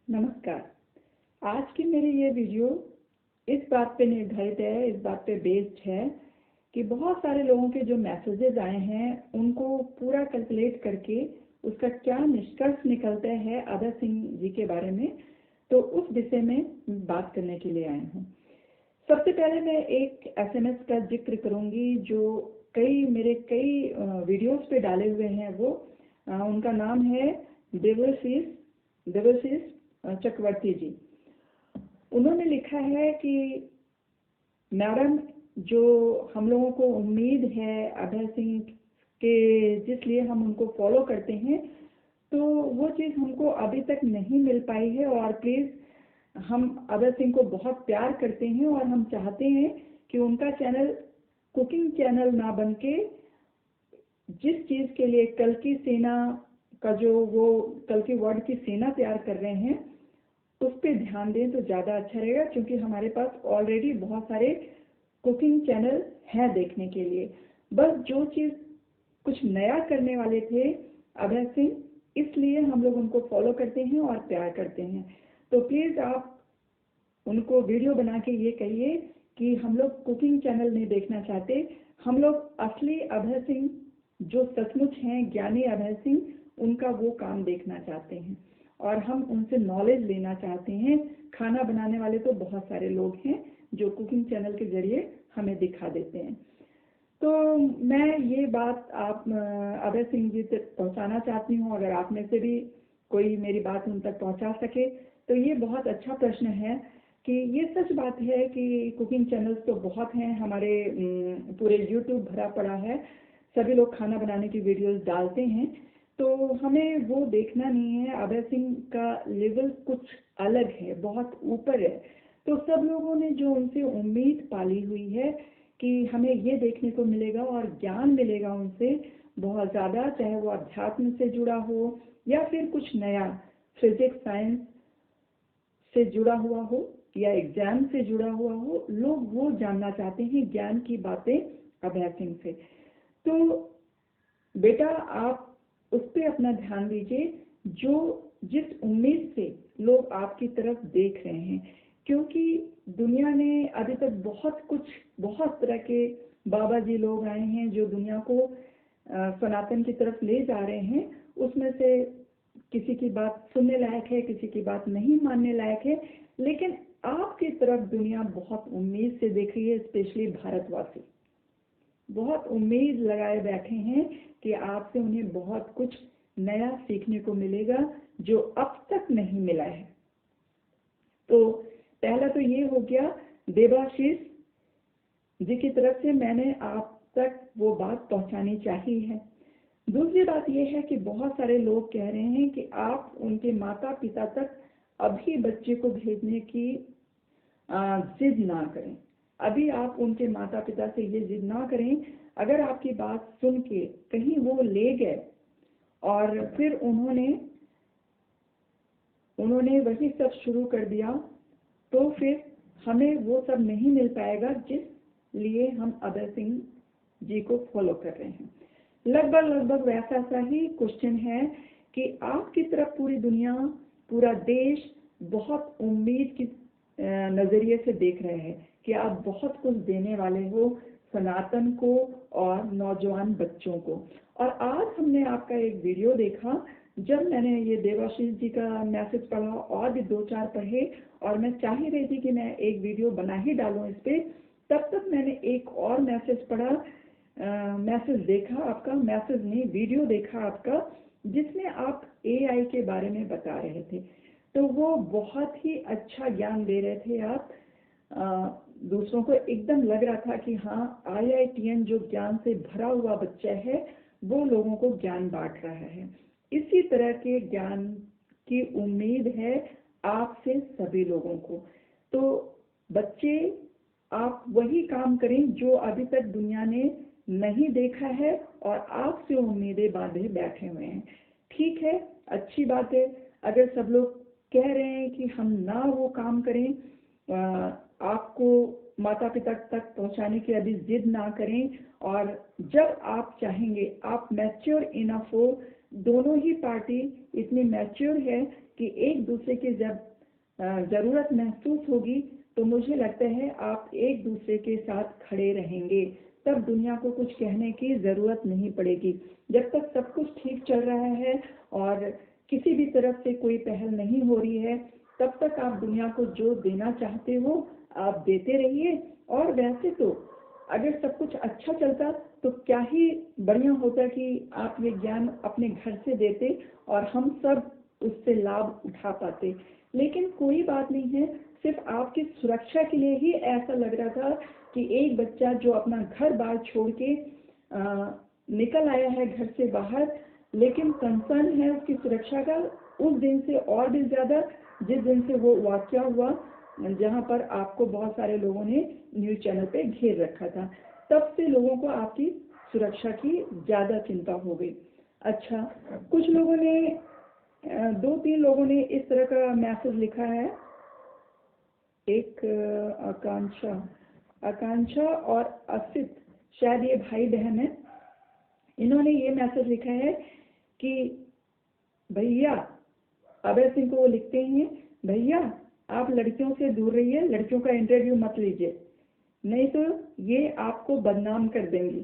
नमस्कार। आज की मेरी ये वीडियो इस बात पे निर्धारित है, इस बात पे बेस्ड है कि बहुत सारे लोगों के जो मैसेजेस आए हैं उनको पूरा कैलकुलेट करके उसका क्या निष्कर्ष निकलता है अभय सिंह जी के बारे में, तो उस विषय में बात करने के लिए आई हूँ। सबसे पहले मैं एक एसएमएस का जिक्र करूँगी जो मेरे कई वीडियोस पे डाले हुए हैं। वो उनका नाम है देवाशीष चक्रवर्ती जी। उन्होंने लिखा है कि मैडम, जो हम लोगों को उम्मीद है अभय सिंह के, जिसलिए हम उनको फॉलो करते हैं, तो वो चीज़ हमको अभी तक नहीं मिल पाई है। और प्लीज़, हम अभय सिंह को बहुत प्यार करते हैं और हम चाहते हैं कि उनका चैनल कुकिंग चैनल ना बन के जिस चीज़ के लिए कल की सेना का जो वो कल की वर्ड की सेना तैयार कर रहे हैं उस पर ध्यान दें तो ज़्यादा अच्छा रहेगा, क्योंकि हमारे पास ऑलरेडी बहुत सारे कुकिंग चैनल हैं देखने के लिए। बस जो चीज़ कुछ नया करने वाले थे अभय सिंह, इसलिए हम लोग उनको फॉलो करते हैं और प्यार करते हैं। तो प्लीज़ आप उनको वीडियो बना के ये कहिए कि हम लोग कुकिंग चैनल नहीं देखना चाहते, हम लोग असली अभय सिंह जो सचमुच हैं, ज्ञानी अभय सिंह, उनका वो काम देखना चाहते हैं और हम उनसे नॉलेज लेना चाहते हैं। खाना बनाने वाले तो बहुत सारे लोग हैं जो कुकिंग चैनल के जरिए हमें दिखा देते हैं। तो मैं ये बात आप अभय सिंह जी तक पहुंचाना चाहती हूँ। अगर आप में से भी कोई मेरी बात उन तक पहुंचा सके तो ये बहुत अच्छा प्रश्न है कि ये सच बात है कि कुकिंग चैनल्स तो बहुत हैं, हमारे पूरे यूट्यूब भरा पड़ा है, सभी लोग खाना बनाने की वीडियोस डालते हैं। तो हमें वो देखना नहीं है। अभय सिंह का लेवल कुछ अलग है, बहुत ऊपर है। तो सब लोगों ने जो उनसे उम्मीद पाली हुई है कि हमें ये देखने को मिलेगा और ज्ञान मिलेगा उनसे बहुत ज़्यादा, चाहे वो अध्यात्म से जुड़ा हो या फिर कुछ नया फिजिक्स साइंस से जुड़ा हुआ हो या एग्जाम से जुड़ा हुआ हो, लोग वो जानना चाहते हैं ज्ञान की बातें अभय सिंह से। तो बेटा, आप उस पर अपना ध्यान दीजिए जो जिस उम्मीद से लोग आपकी तरफ देख रहे हैं, क्योंकि दुनिया ने अभी तक बहुत तरह के बाबा जी लोग आए हैं जो दुनिया को सनातन की तरफ ले जा रहे हैं। उसमें से किसी की बात सुनने लायक है, किसी की बात नहीं मानने लायक है, लेकिन आपकी तरफ दुनिया बहुत उम्मीद से देख रही है। स्पेशली भारतवासी बहुत उम्मीद लगाए बैठे हैं कि आपसे उन्हें बहुत कुछ नया सीखने को मिलेगा जो अब तक नहीं मिला है। तो पहला तो ये हो गया, देवाशीष जी की तरफ से मैंने आप तक वो बात पहुंचानी चाहिए है। दूसरी बात यह है कि बहुत सारे लोग कह रहे हैं कि आप उनके माता पिता तक अभी बच्चे को भेजने की जिद ना करें। अभी आप उनके माता पिता से ये जिद ना करें। अगर आपकी बात सुन के कहीं वो ले गए और फिर उन्होंने वही सब शुरू कर दिया, तो फिर हमें वो सब नहीं मिल पाएगा जिस लिए हम अभय सिंह जी को फॉलो कर रहे हैं। लगभग वैसा सा ही क्वेश्चन है कि आपकी तरफ पूरी दुनिया, पूरा देश बहुत उम्मीद की नजरिए से देख रहे हैं कि आप बहुत कुछ देने वाले हो सनातन को और नौजवान बच्चों को। और आज हमने आपका एक वीडियो देखा, जब मैंने ये देवाशीष जी का मैसेज पढ़ा और भी 2-4 पढ़े और मैं चाह ही रही थी कि मैं एक वीडियो बना ही डालूं इस पे, तब तक मैंने एक और मैसेज पढ़ा, मैसेज देखा आपका, मैसेज नहीं वीडियो देखा आपका, जिसमें आप एआई के बारे में बता रहे थे। तो वो बहुत ही अच्छा ज्ञान दे रहे थे आप दूसरों को। एकदम लग रहा था कि हाँ, IITN जो ज्ञान से भरा हुआ बच्चा है वो लोगों को ज्ञान बांट रहा है। इसी तरह के ज्ञान की उम्मीद है आपसे सभी लोगों को। तो बच्चे, आप वही काम करें जो अभी तक दुनिया ने नहीं देखा है और आपसे उम्मीदें बांधे बैठे हुए हैं। ठीक है, अच्छी बात है। अगर सब लोग कह रहे हैं कि हम ना वो काम करें, आपको माता पिता तक पहुंचाने की अभी जिद ना करें, और जब आप चाहेंगे, आप मैच्योर इनफ हो दोनों ही पार्टी इतनी मैच्योर है कि एक दूसरे की जब ज़रूरत महसूस होगी तो मुझे लगता है आप एक दूसरे के साथ खड़े रहेंगे, तब दुनिया को कुछ कहने की ज़रूरत नहीं पड़ेगी। जब तक सब कुछ ठीक चल रहा है और किसी भी तरफ से कोई पहल नहीं हो रही है, तब तक आप दुनिया को जो देना चाहते हो आप देते रहिए। और वैसे तो अगर सब कुछ अच्छा चलता तो क्या ही बढ़िया होता कि आप ये ज्ञान अपने घर से देते और हम सब उससे लाभ उठा पाते। लेकिन कोई बात नहीं है, सिर्फ आपकी सुरक्षा के लिए ही ऐसा लग रहा था कि एक बच्चा जो अपना घर बार छोड़ के निकल आया है घर से बाहर, लेकिन कंसर्न है उसकी सुरक्षा का उस दिन से और भी ज़्यादा जिस दिन से वो वाक़या हुआ जहाँ पर आपको बहुत सारे लोगों ने न्यूज़ चैनल पे घेर रखा था। तब से लोगों को आपकी सुरक्षा की ज़्यादा चिंता हो गई। अच्छा, कुछ लोगों ने 2-3 लोगों ने इस तरह का मैसेज लिखा है। एक आकांक्षा और असित, शायद ये भाई बहन है। इन्होंने ये मैसेज लिखा है कि भैया, अभय सिंह को वो लिखते हैं, भैया आप लड़कियों से दूर रहिए, लड़कियों का इंटरव्यू मत लीजिए, नहीं तो ये आपको बदनाम कर देंगी।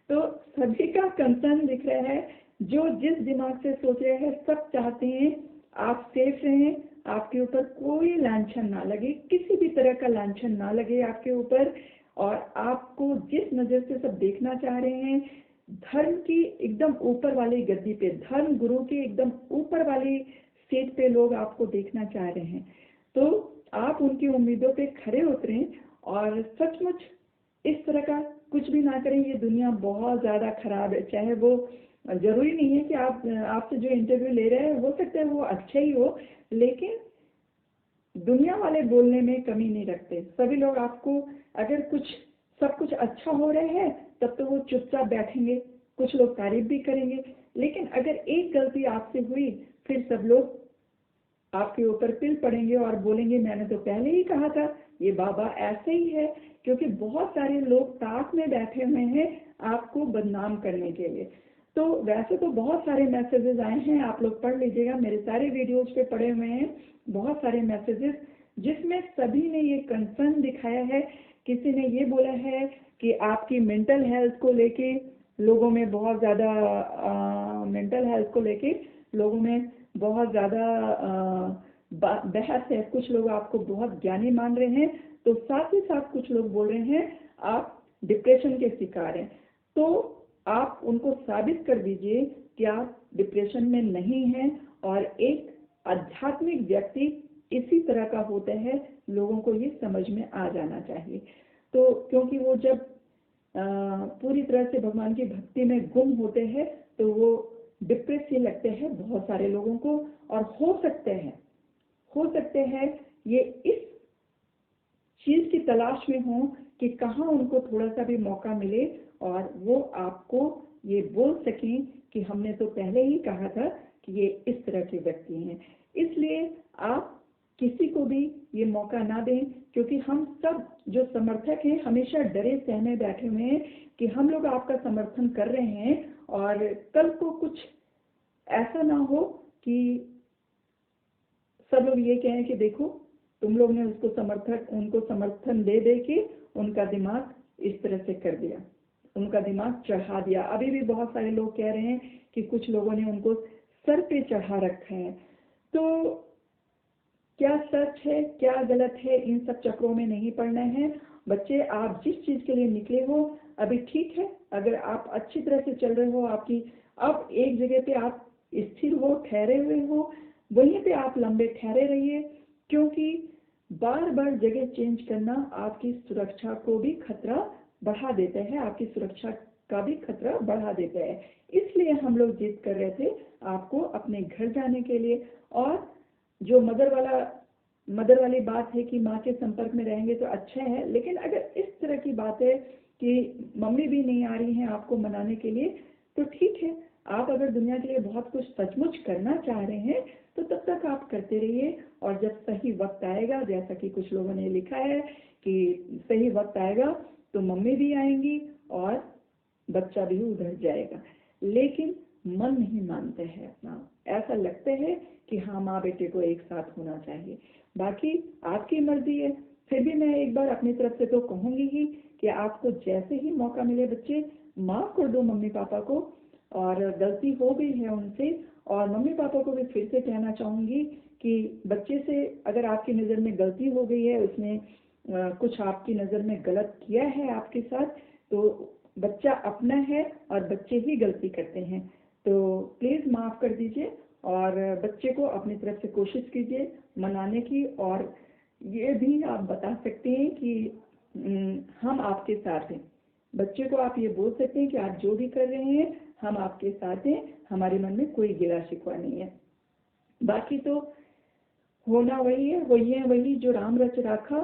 तो सभी का कंसर्न दिख रहा है, जो जिस दिमाग से सोच रहे हैं सब चाहते हैं आप सेफ रहें, आपके ऊपर कोई लांछन ना लगे, किसी भी तरह का लांछन ना लगे आपके ऊपर, और आपको जिस नज़र से सब देखना चाह रहे हैं, धर्म की एकदम ऊपर वाली गद्दी पे, धर्म गुरु की एकदम ऊपर वाली सीट पे लोग आपको देखना चाह रहे हैं। तो आप उनकी उम्मीदों पे खरे उतरें और सचमुच इस तरह का कुछ भी ना करें। ये दुनिया बहुत ज़्यादा खराब है, चाहे वो ज़रूरी नहीं है कि आपसे जो इंटरव्यू ले रहे हैं हो सकता है वो अच्छा ही हो, लेकिन दुनिया वाले बोलने में कमी नहीं रखते। सभी लोग आपको अगर सब कुछ अच्छा हो रहा है तब तो वो चुपचाप बैठेंगे, कुछ लोग तारीफ भी करेंगे, लेकिन अगर एक गलती आपसे हुई फिर सब लोग आपके ऊपर पिल पड़ेंगे और बोलेंगे मैंने तो पहले ही कहा था ये बाबा ऐसे ही है। क्योंकि बहुत सारे लोग ताक में बैठे हुए हैं आपको बदनाम करने के लिए। तो वैसे तो बहुत सारे मैसेजेस आए हैं, आप लोग पढ़ लीजिएगा, मेरे सारे वीडियोज पे पड़े हुए हैं बहुत सारे मैसेजेस, जिसमें सभी ने ये कंसर्न दिखाया है। किसी ने ये बोला है कि आपकी मेंटल हेल्थ को लेके लोगों में बहुत ज़्यादा मेंटल हेल्थ को लेके लोगों में बहुत ज़्यादा बहस है, कुछ लोग आपको बहुत ज्ञानी मान रहे हैं, तो साथ ही साथ कुछ लोग बोल रहे हैं आप डिप्रेशन के शिकार हैं। तो आप उनको साबित कर दीजिए कि आप डिप्रेशन में नहीं हैं, और एक आध्यात्मिक व्यक्ति इसी तरह का होता है, लोगों को ये समझ में आ जाना चाहिए। तो क्योंकि वो जब पूरी तरह से भगवान की भक्ति में गुम होते हैं तो वो डिप्रेस ही लगते हैं बहुत सारे लोगों को, और हो सकते हैं ये इस चीज़ की तलाश में हो कि कहाँ उनको थोड़ा सा भी मौका मिले और वो आपको ये बोल सकें कि हमने तो पहले ही कहा था कि ये इस तरह के व्यक्ति हैं। इसलिए आप किसी को भी ये मौका ना दें, क्योंकि हम सब जो समर्थक हैं हमेशा डरे सहमे बैठे हुए हैं कि हम लोग आपका समर्थन कर रहे हैं और कल को कुछ ऐसा ना हो कि सब लोग ये कहें कि देखो तुम लोग ने उनको समर्थन दे दे के उनका दिमाग इस तरह से कर दिया, उनका दिमाग चढ़ा दिया। अभी भी बहुत सारे लोग कह रहे हैं कि कुछ लोगों ने उनको सर पे चढ़ा रखा है। तो क्या सच है क्या गलत है, इन सब चक्रों में नहीं पड़ना है। बच्चे, आप जिस चीज़ के लिए निकले हो अभी ठीक है, अगर आप अच्छी तरह से चल रहे हो, आपकी अब एक जगह पे आप स्थिर हो, ठहरे हुए हो, वहीं पे आप लंबे ठहरे रहिए, क्योंकि बार बार जगह चेंज करना आपकी सुरक्षा को भी खतरा बढ़ा देता है, आपकी सुरक्षा का भी खतरा बढ़ा देता है। इसलिए हम लोग जिद कर रहे थे आपको अपने घर जाने के लिए। और जो मदर वाली बात है कि माँ के संपर्क में रहेंगे तो अच्छा है, लेकिन अगर इस तरह की बात है कि मम्मी भी नहीं आ रही हैं आपको मनाने के लिए, तो ठीक है, आप अगर दुनिया के लिए बहुत कुछ सचमुच करना चाह रहे हैं तो तब तक आप करते रहिए, और जब सही वक्त आएगा, जैसा कि कुछ लोगों ने लिखा है कि सही वक्त आएगा तो मम्मी भी आएंगी और बच्चा भी उधर जाएगा। लेकिन मन नहीं मानते हैं अपना। ऐसा लगता है कि हाँ, माँ बेटे को एक साथ होना चाहिए। बाकी आपकी मर्जी है। फिर भी मैं एक बार अपनी तरफ से तो कहूँगी ही कि आपको जैसे ही मौका मिले बच्चे, माफ़ कर दो मम्मी पापा को, और गलती हो गई है उनसे। और मम्मी पापा को भी फिर से कहना चाहूँगी कि बच्चे से अगर आपकी नज़र में गलती हो गई है, उसने कुछ आपकी नज़र में गलत किया है आपके साथ, तो बच्चा अपना है और बच्चे ही गलती करते हैं। तो प्लीज़ माफ़ कर दीजिए और बच्चे को अपनी तरफ से कोशिश कीजिए मनाने की। और ये भी आप बता सकते हैं कि हम आपके साथ हैं। बच्चे को आप ये बोल सकते हैं कि आप जो भी कर रहे हैं हम आपके साथ हैं, हमारे मन में कोई गिला शिकवा नहीं है। बाकी तो होना वही है, वही जो राम रच राखा,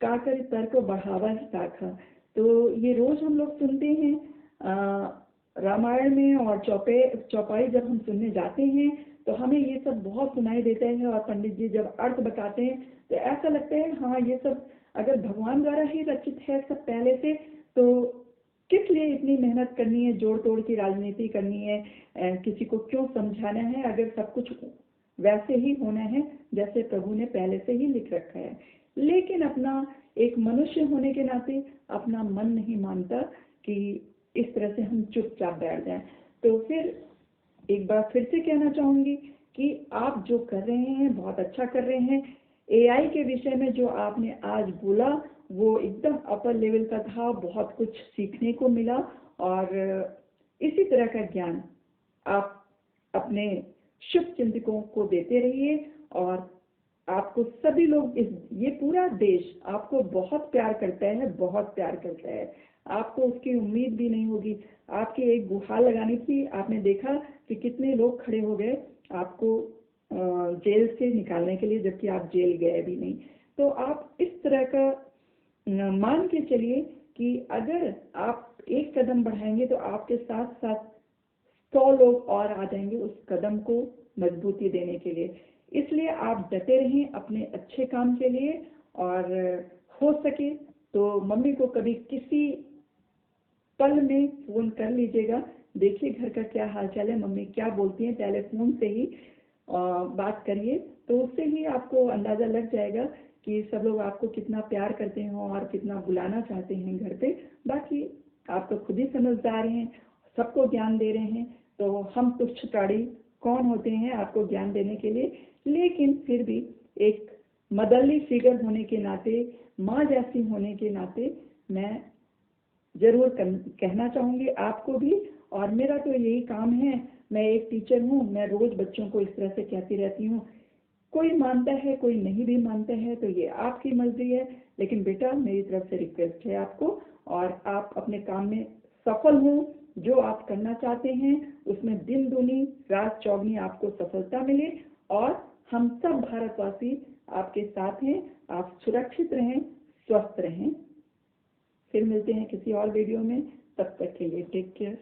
का कर तर्क बढ़ावा ही राखा। तो ये रोज हम लोग सुनते हैं रामायण में, और चौपाई जब हम सुनने जाते हैं तो हमें ये सब बहुत सुनाई देता है। और पंडित जी जब अर्थ बताते हैं तो ऐसा लगता है हाँ, ये सब अगर भगवान द्वारा ही रचित है सब पहले से, तो किस लिए इतनी मेहनत करनी है, जोड़ तोड़ की राजनीति करनी है, किसी को क्यों समझाना है, अगर सब कुछ वैसे ही होना है जैसे प्रभु ने पहले से ही लिख रखा है। लेकिन अपना एक मनुष्य होने के नाते अपना मन नहीं मानता कि इस तरह से हम चुपचाप बैठ जाएं। तो फिर एक बार फिर से कहना चाहूंगी कि आप जो कर रहे हैं बहुत अच्छा कर रहे हैं। एआई के विषय में जो आपने आज बोला वो एकदम अपर लेवल का था, बहुत कुछ सीखने को मिला। और इसी तरह का ज्ञान आप अपने शुभ चिंतकों को देते रहिए। और आपको सभी लोग, ये पूरा देश आपको बहुत प्यार करता है, बहुत प्यार करता है। आपको उसकी उम्मीद भी नहीं होगी। आपकी एक गुहार लगानी थी, आपने देखा कि कितने लोग खड़े हो गए आपको जेल से निकालने के लिए, जबकि आप जेल गए भी नहीं। तो आप इस तरह का मान के चलिए कि अगर आप एक कदम बढ़ाएंगे तो आपके साथ साथ 100 लोग और आ जाएंगे उस कदम को मजबूती देने के लिए। इसलिए आप डटे रहें अपने अच्छे काम के लिए। और हो सके तो मम्मी को कभी किसी पल में फोन कर लीजिएगा, देखिए घर का क्या हाल चाल है, मम्मी क्या बोलती हैं, पहले फोन से ही बात करिए। तो उससे ही आपको अंदाजा लग जाएगा कि सब लोग आपको कितना प्यार करते हैं और कितना बुलाना चाहते हैं घर पे। बाकी आप तो खुद ही समझदार हैं, सबको ज्ञान दे रहे हैं, तो हम तुच्छ प्राणी कौन होते हैं आपको ज्ञान देने के लिए। लेकिन फिर भी एक मदरली फिगर होने के नाते, माँ जैसी होने के नाते मैं जरूर कहना चाहूँगी आपको भी। और मेरा तो यही काम है, मैं एक टीचर हूँ, मैं रोज बच्चों को इस तरह से कहती रहती हूँ। कोई मानता है कोई नहीं भी मानता है, तो ये आपकी मर्जी है। लेकिन बेटा मेरी तरफ से रिक्वेस्ट है आपको, और आप अपने काम में सफल हो, जो आप करना चाहते हैं उसमें दिन दूनी रात चौगनी आपको सफलता मिले। और हम सब भारतवासी आपके साथ हैं। आप सुरक्षित रहें, स्वस्थ रहें। फिर मिलते हैं किसी और वीडियो में, तब तक के लिए टेक केयर।